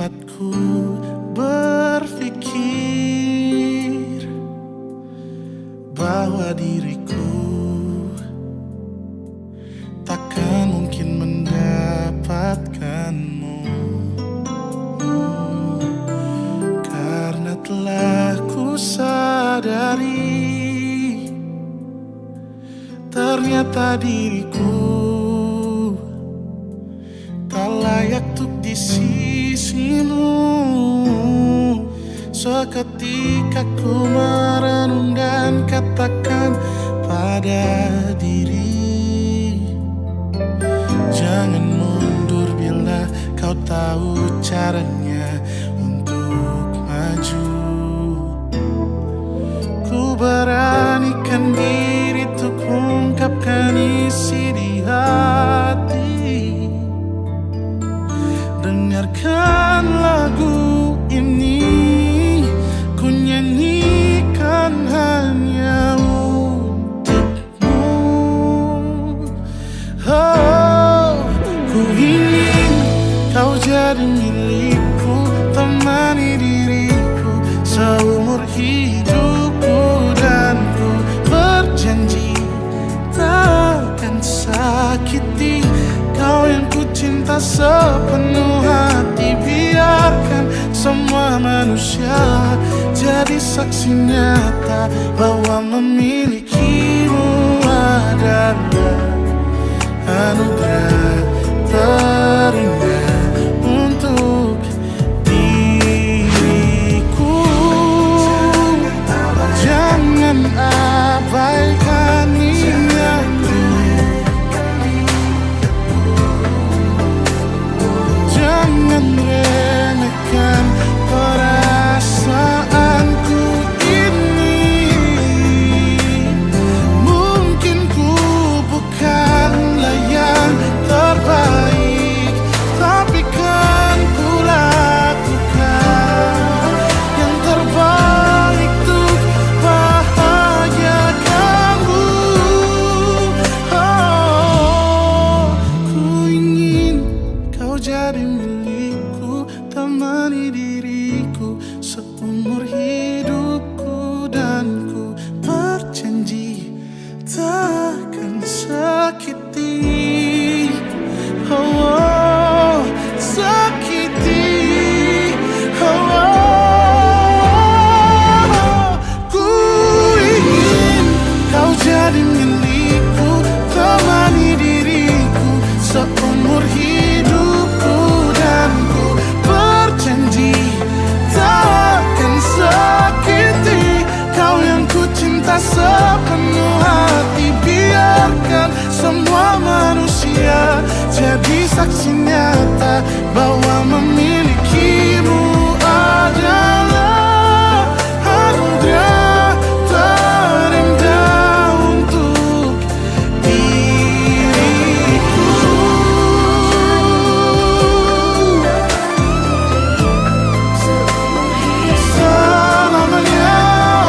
tempatku berpikir bahwa diriku takkan mungkin mendapatkanmu, karena telah ku sadari ternyata diriku tak layak untuk di sisimu. Seketika ku merenung dan katakan pada diri, jangan mundur bila kau tahu caranya untuk maju. Ku beranikan diri untuk ungkapkan isi di hati. Dengarkan lagu ini, ku nyanyikan hanya untukmu. Oh, ku ingin kau jadi milikku, temani diriku seumur hidupku, dan ku berjanji takkan sakiti kau yang ku cinta sepenuh hati. Biarkan semua manusia jadi saksi nyata bahwa memilikimu adalah anugerah terindah untuk diriku. Jangan abaikan niatku, jangan remehkan perasaanku ini. Mungkin ku bukanlah yang terbaik, tapi kan ku lakukan yang terbaik untuk bahagiakanmu. Oh, ku ingin kau jadi milikku, temani diriku seumur hidupku, dan ku berjanji takkan sakiti, oh, sakiti, oh. Ku ingin kau jadi milikku, temani diriku seumur hidupku, dan ku berjanji takkan sakiti kau yang ku cinta sepenuh hati. Biarkan semua manusia jadi saksi nyata bahwa memilikimu adalah anugerah terindah untuk diriku. Selamanya,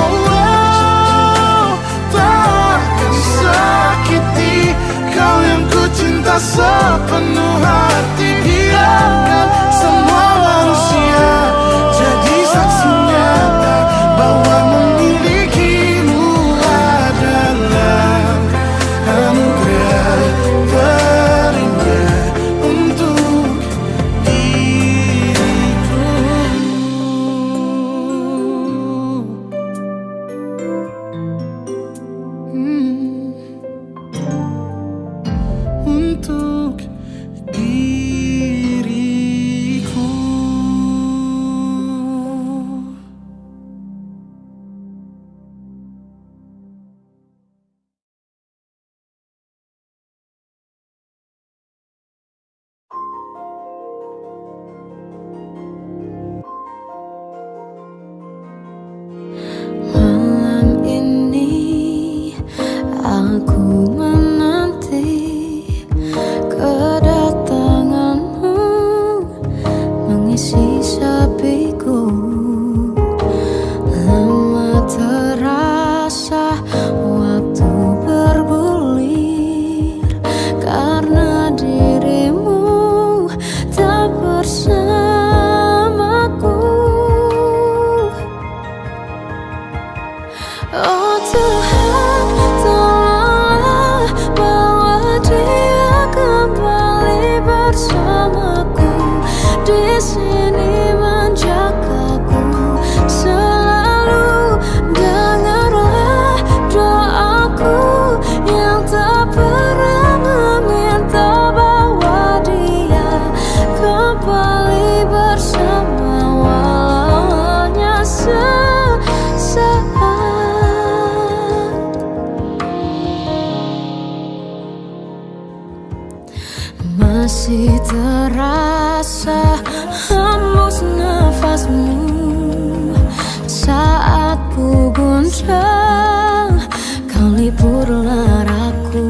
oh, takkan sakiti kau yang ku cinta sepenuh hati. Biarkan semua manusia jadi saksi nyata bahwa memilikimu adalah anugerah terindah untuk diriku. Untuk diriku. Malam ini aku menanti kedatanganmu, mengisi sepiku. Lama terasa waktu bergulir, karena dirimu tak bersama. sini menjagaku selalu. Dengarlah doaku yang tak pernah meminta bawa dia kembali bersama walau hanya sesaat. Masih terasa hembus nafasmu saat ku guncang, kau liburlah aku.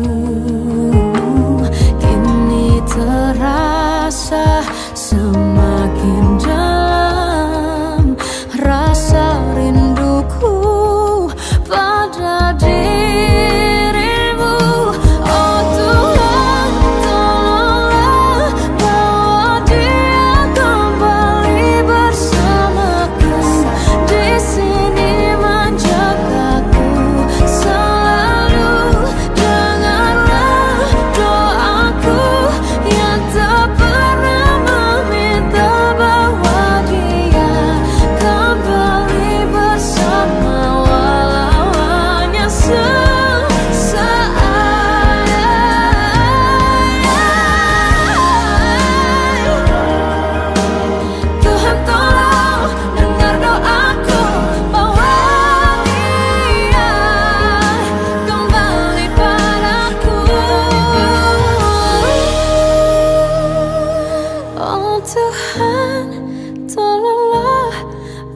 Kini terasa semakin dalam rasa rinduku pada dirimu. Oh Tuhan, tolonglah bawa dia kembali bersamaku, di sini menjagaku selalu. Dengarlah doaku yang tak pernah meminta bawa dia kembali bersama walau hanya sesaat. Tuhan tolong dengar doaku, bawa dia kembali padaku. Oh Tuhan, tolonglah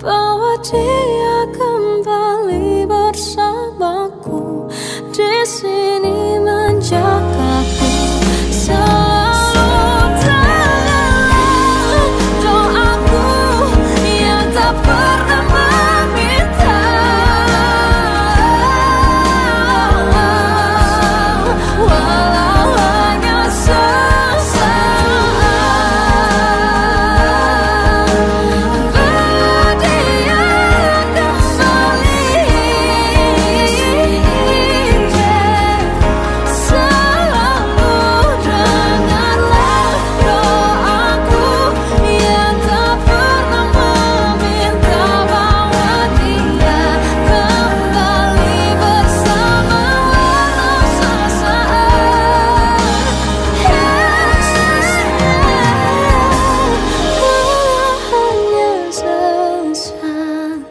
bawa dia kembali bersamaku, di sini menjagaku selalu. Dengarlah doaku yang tak pernah meminta walau hanya sesaat. Bawa dia kembali selalu. Dengarlah doaku yang tak pernah meminta bawa dia kembali bersama walau sesaat. Walau hanya sesaat.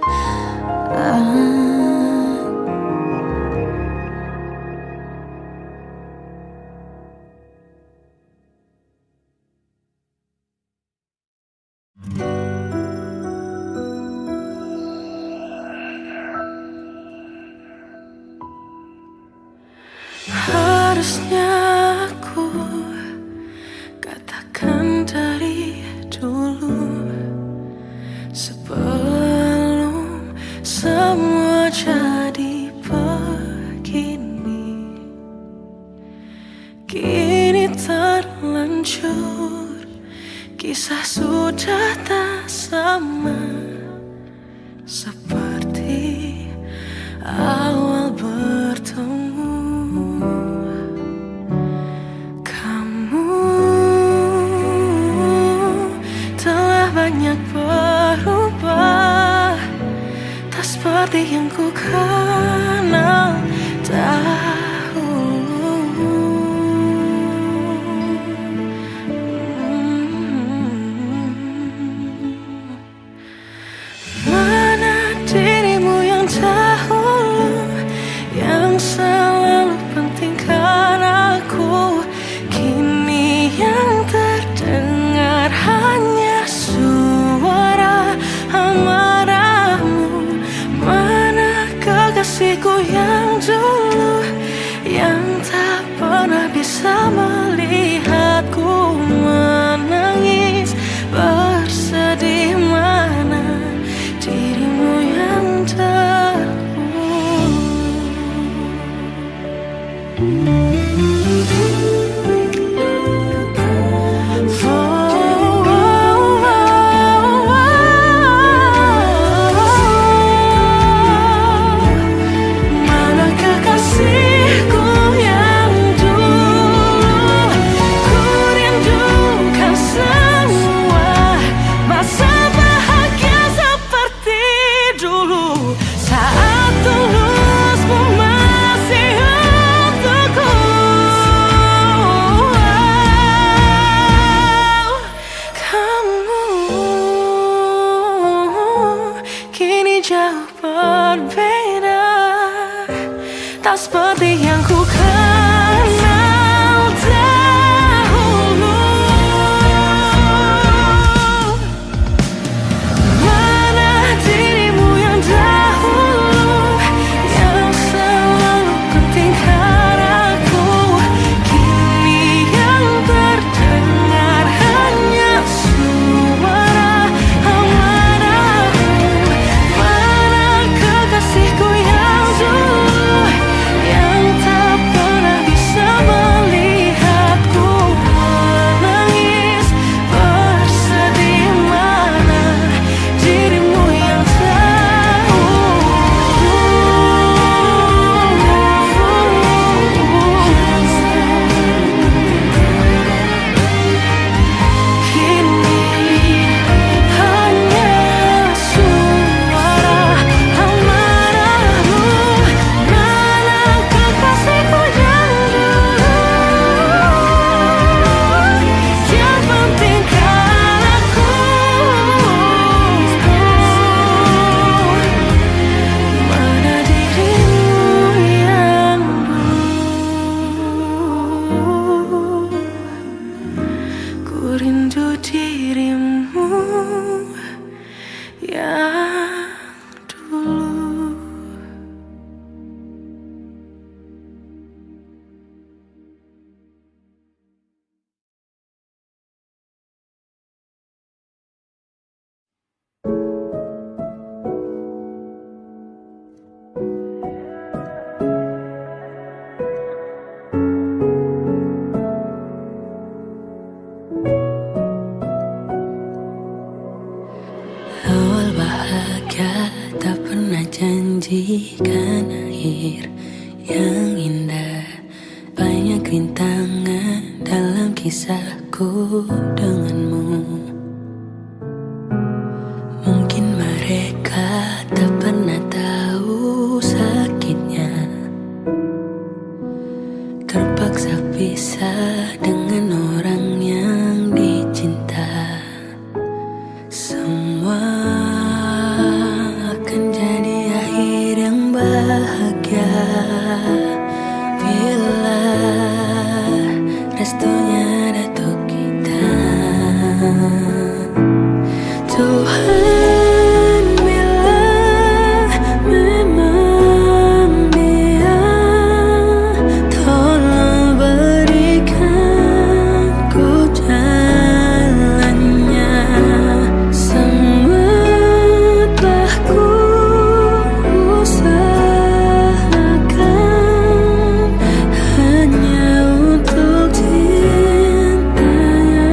Harusnya aku katakan dari dulu sebelum semua jadi begini. Kini terlanjur, kisah sudah tak sama seperti awal bertemu. Kamu telah banyak berubah, tak seperti yang ku kenal dahulu. Mana dirimu yang dahulu, yang selalu pentingkan aku. Kini yang terdengar hanya suara amarahmu. Mana kekasihku yang dulu, jauh berbeda, tak seperti yang ku kenal dahulu. Mana dirimu yang dahulu, yang selalu pentingkan aku. Kini yang terdengar hanya suara amarahmu. Mana kekasihku yang dulu, yang tak pernah bisa melihatku menangis bersedih. Mana dirimu yang tahu. Kini hanya suara amarahmu. Mana kekasihku yang dulu, yang pentingkan aku. Mana dirimu yang dulu, ku rindu dirimu yang dulu. Awal bahagia tak pernah janjikan akhir yang indah. Banyak rintangan dalam kisahku denganmu. Mungkin mereka tak pernah tahu sakitnya terpaksa pisah dengan orang yang dicinta. Semua akan jadi akhir yang bahagia bila restunya datuk kita. Tuhan, bila memang dia, tolong berikan ku jalannya. Semua telah ku usahakan hanya untuk cintanya.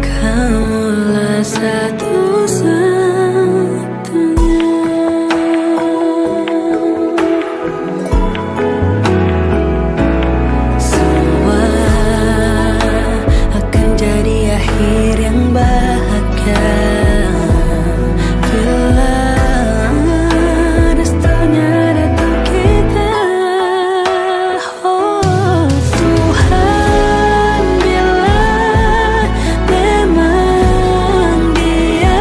Kamulah satu-satunya. Semua akan jadi akhir yang bahagia bila restunya datang kita. Oh Tuhan, bila memang dia,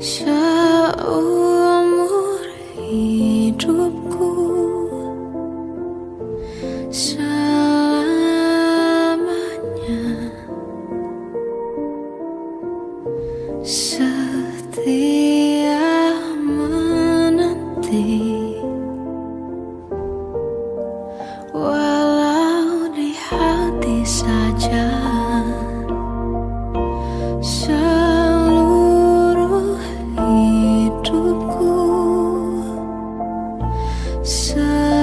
seumur hidupku, selamanya setia menanti. Walau di hati saja, seluruh hidupku, selamanya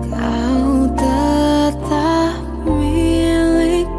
kau tetap milikku.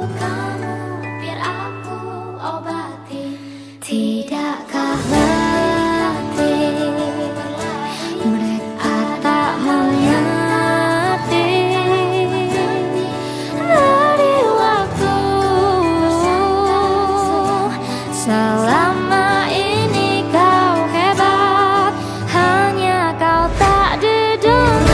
lukamu, biar aku obati. Tidakkah letih mereka tak mengerti dari waktu selama ini kau hebat, hanya kau tak didengar.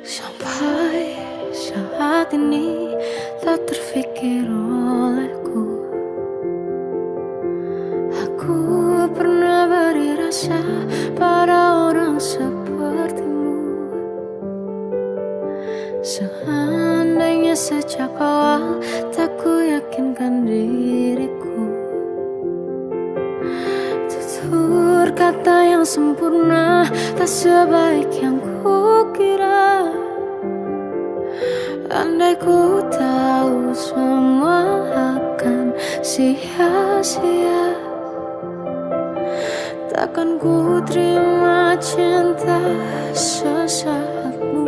Sampai saat ini tak terfikir olehku, aku pernah beri rasa pada orang sepertimu. Seandainya sejak awal tak ku yakinkan diriku, tutur kata yang sempurna tak sebaik yang ku kira. Andai ku tahu semua akan sia-sia, takkan ku terima cinta sesaatmu.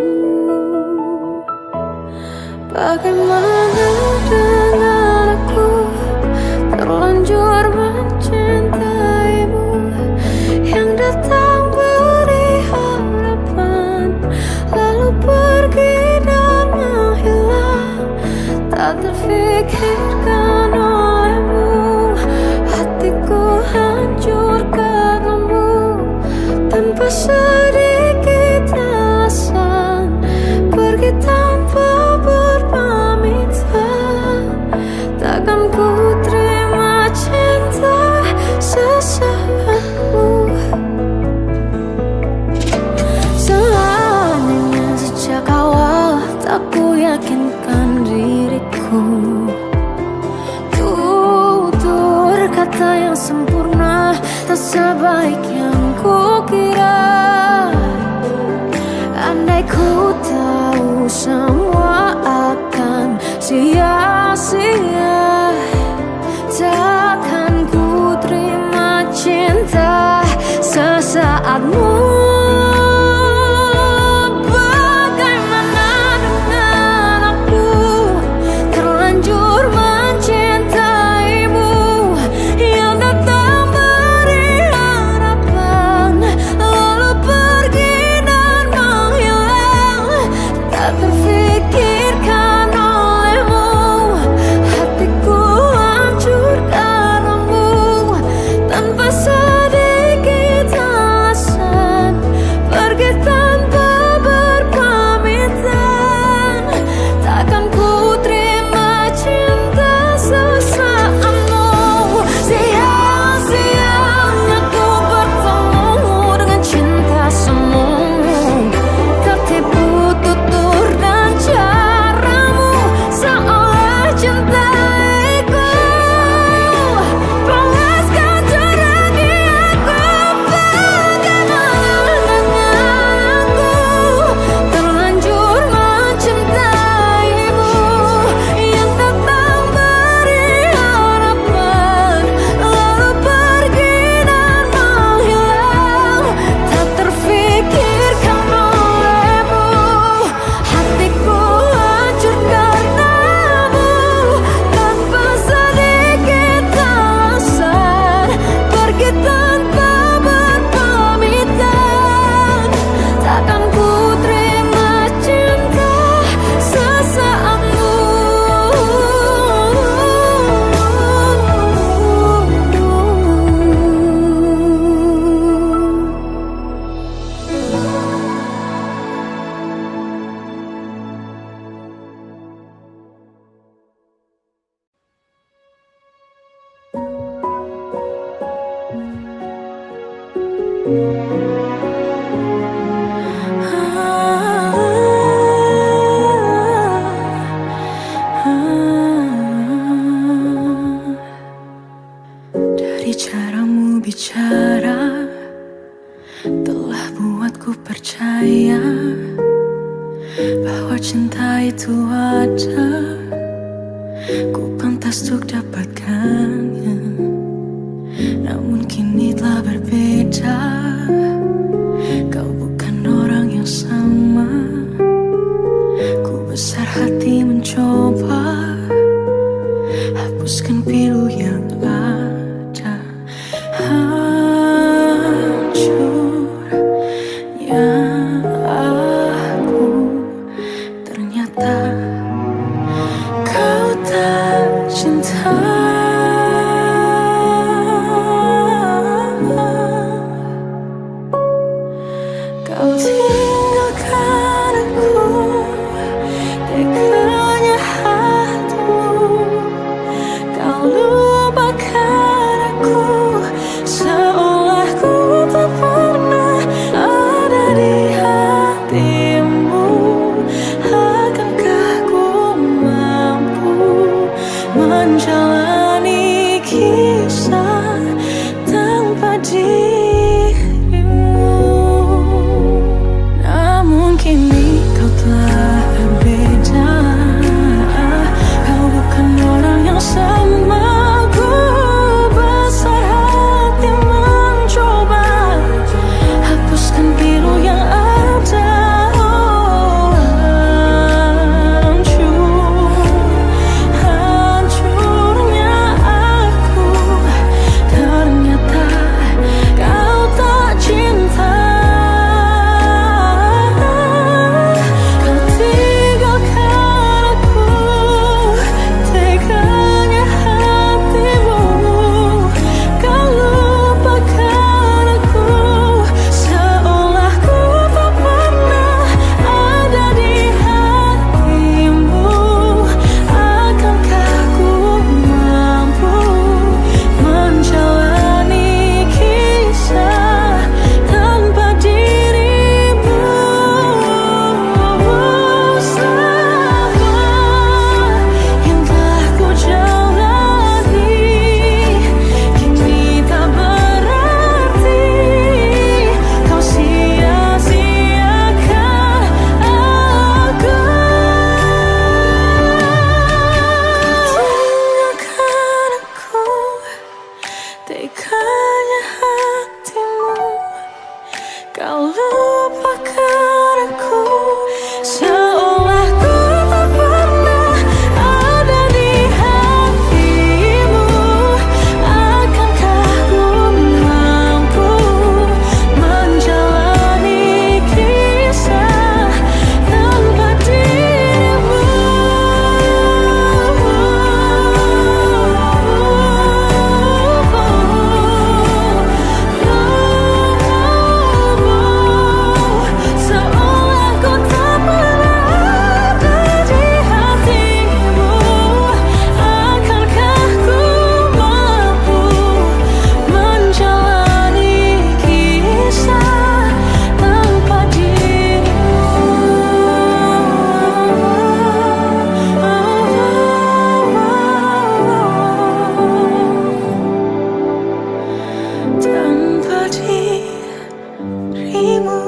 Bagaimana dengan aku terlanjur mencintaimu, yang datang beri harapan lalu pergi dan menghilang, tak terfikirkan olehmu. Hatiku hancur karenamu, tanpa sedikit alasan, pergi tanpa berpamitan. Takkan ku terima cinta sesaatmu. Seandainya sejak awal tak ku yakinkan diriku, tutur kata yang sempurna tak sebaik yang ku kira. Andai ku tahu semua akan sia-sia, takkan ku terima cinta sesaatmu. Terfikirkan olehmu, hatiku Dari caramu bicara telah buatku percaya bahwa cinta itu ada, ku pantas untuk dapatkannya. Namun kini telah berbeda, kau bukan orang yang sama. Ku besar hati mencoba hapuskan pilu yang ada. Hancurnya aku, ternyata kau tak cinta. Kau tinggalkan aku, teganya hatimu. Kau lupakan aku, seolah ku tak pernah ada di hatimu. Akankah ku mampu menjalani kisah tanpa dirimu? Namun kini kau telah berbeda, kau bukan orang yang sama. Ku besar hati mencoba hapuskan pilu yang ada. Hancurnya aku, ternyata kau tak cinta. Kau tinggalkan aku, teganya hatimu. Kau lupakan aku, seolah ku tak pernah ada di hatimu. Akankah ku mampu menjalani kisah tanpa dirimu? Sabar yang telah ku jalani kini tak berarti. Kau sia-siakan aku. Tinggalkan aku, teganya hatimu. Kau lupakan aku, seolah ku tak pernah ada di hatimu. Akankah ku mampu menjalani kisah tanpa dirimu? Seolah ku tak pernah ada di hatimu. Akankah ku mampu menjalani kisah tanpa dirimu? Tanpa dirimu.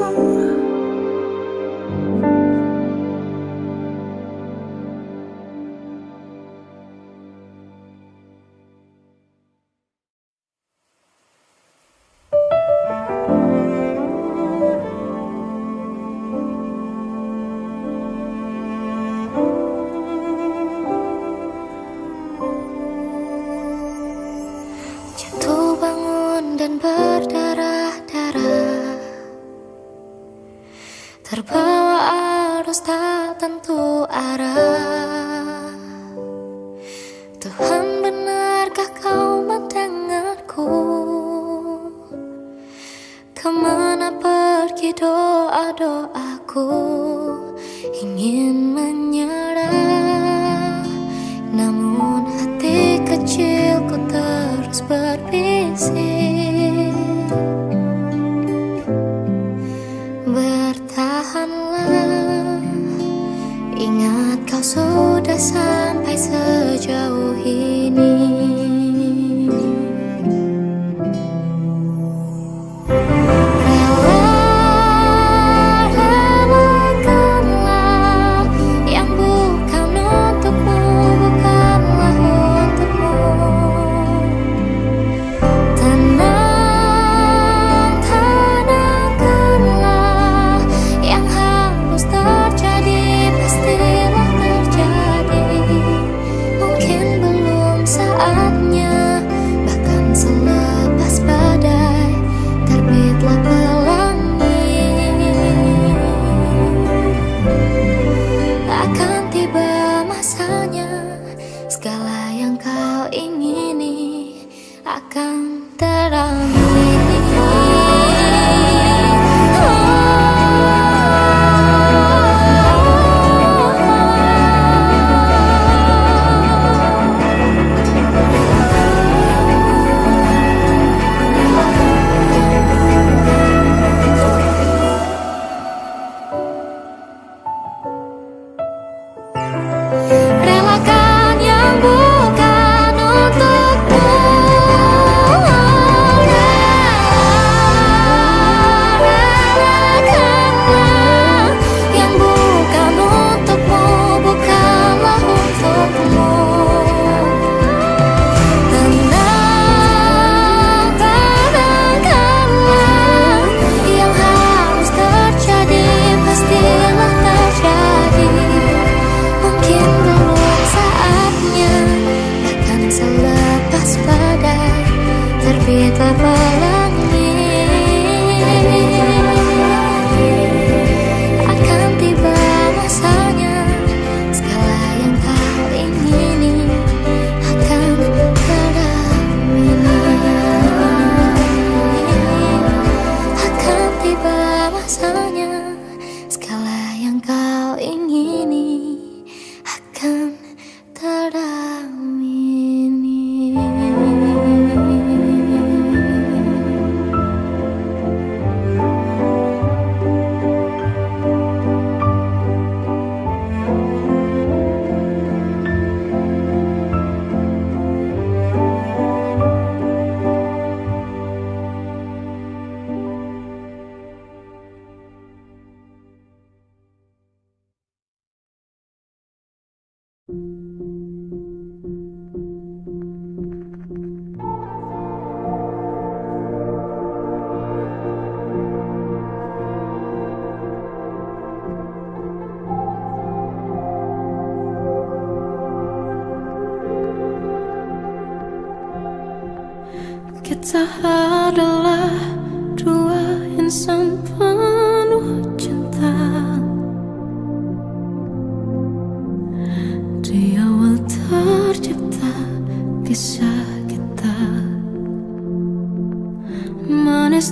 Jatuh bangun dan berdarah-darah, terbawa arus tak tentu arah. Tuhan, benarkah kau mendengarku? Kemana pergi doa-doaku? Ingin menyerah, namun hati kecilku terus berbisik.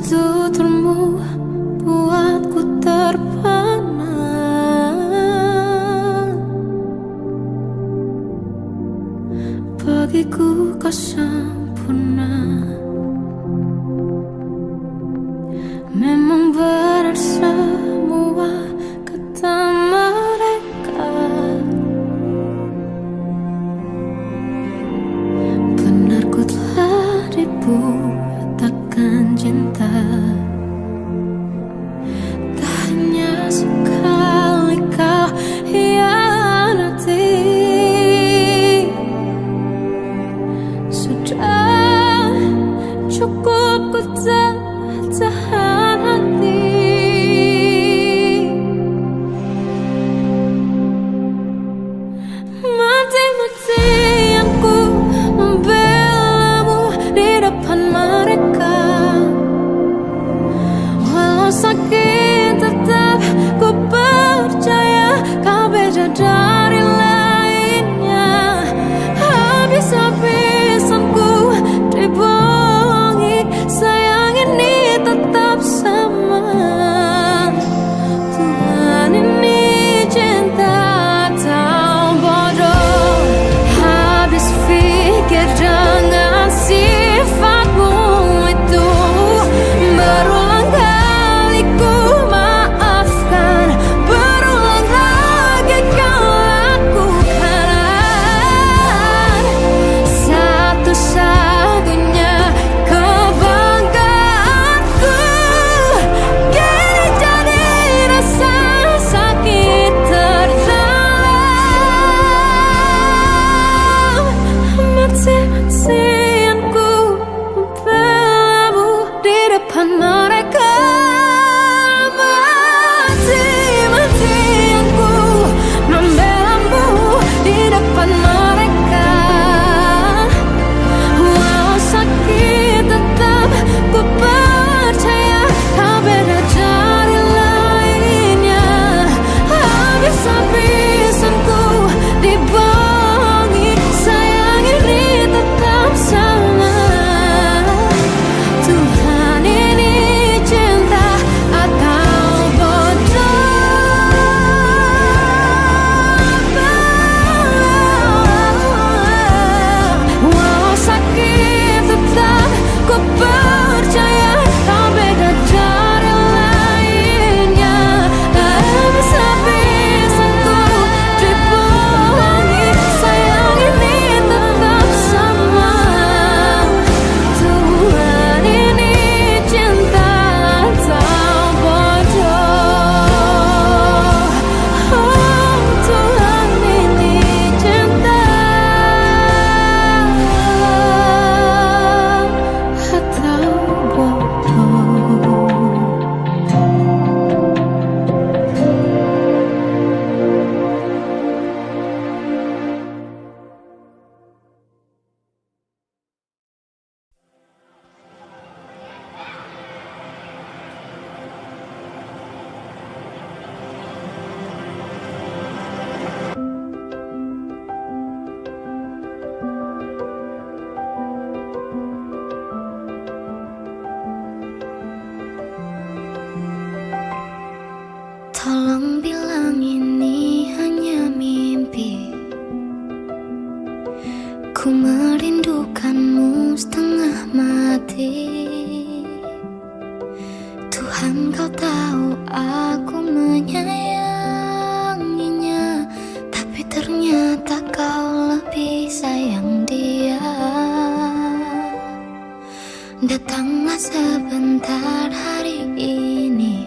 tuturmu buatku terpana. Bagiku kau sempurna. Memang benar semua kata mereka. Benar ku telah dibutakan cinta. Tak hanya sekali kau hianati. Sudah cukup ku tak tahan hati. Mati-matian ku membelamu di depan mereka. Walau sakit tetap ku percaya kau beda dari lainnya. Habis-habisan ku dibohongi, sayang ini tetap sama. Tuhan ini cinta atau bodoh. Habis pikir dengan sifatmu itu. Berulang kali ku maafkan, berulang lagi kau lakukan. Satu-satunya kebanggaanku kini jadi rasa sakit terdalam. Mati-matian ku membelamu di depan mereka. Mati-matian ku membelamu di depan mereka. Walau sakit tetap ku percaya kau beda dari lainnya. Habis-habisan ku dibohongi, sayang ini tetap sama. Tuhan ini cinta atau bodoh. Walau sakit tetap ku percaya kau beda dari lainnya. Habis-habisan ku dibohongi, sayang ini tetap sama. Tuhan ini cinta atau bodoh. Oh, Tuhan ini cinta atau bodoh. Tolong bilang ini hanya mimpi. Ku merindukanmu setengah mati. Tuhan, kau tahu aku menyayanginya, tapi ternyata kau lebih sayang dia. Datanglah sebentar hari ini,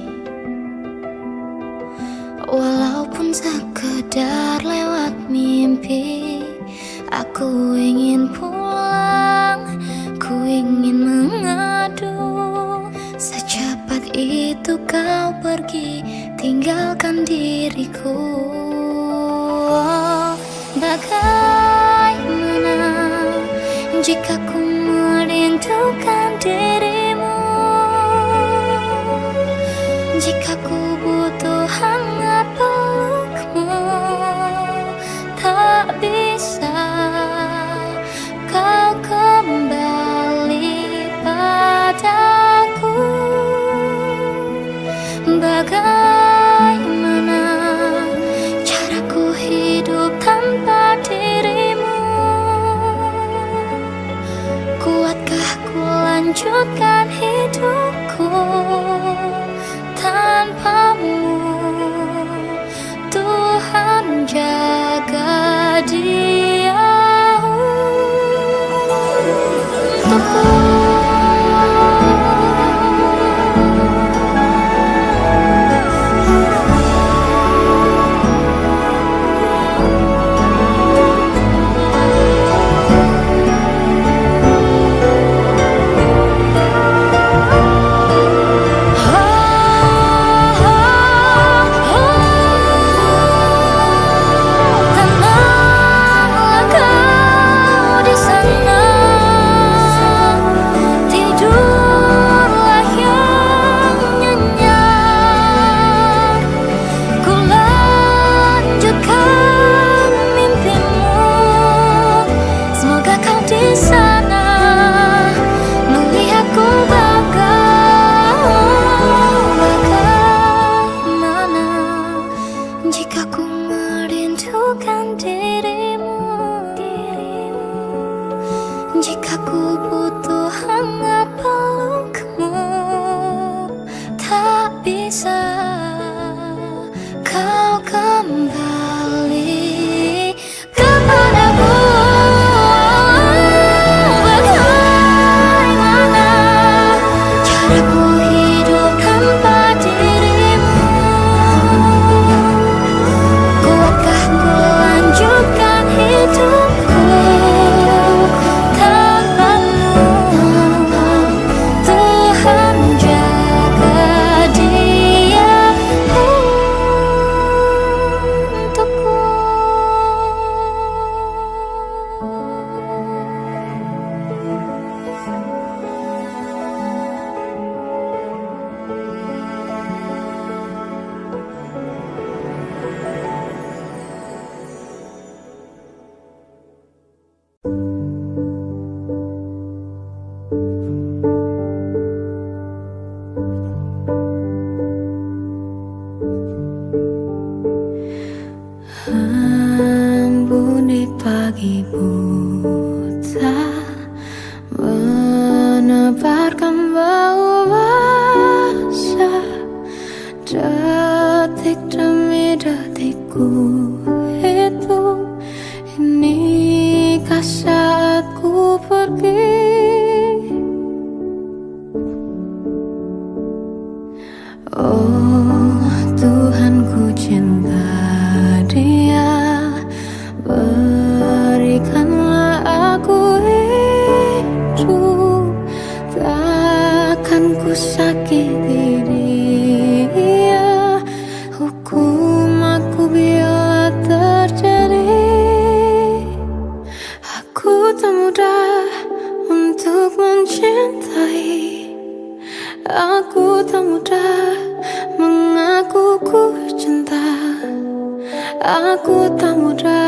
walaupun sekedar lewat mimpi. Aku ingin pulang, ku ingin mengadu. Secepat itu kau pergi, tinggalkan diriku. Bagaimana jika ku merindukan dirimu? Jika ku butuh hangat pelukmu, tak bisa kau kembali padaku. tak bisa kau kembali kepadaku. Bagaimana caraku hidup tanpa dirimu? Kuatkah ku lanjutkan hidupku tanpamu? Tuhan jaga dia untukku. Embun di pagi buta menebarkan bau basah. Detik demi detikku hitung. Inikah saatku pergi? Oh Tuhan, ku cinta dia. Berikanlah aku hidup, takkan ku sakiti dia. Hukum aku bila terjadi. Aku tak mudah untuk mencintai. Aku tak mudah mengaku ku cinta. Aku tak mudah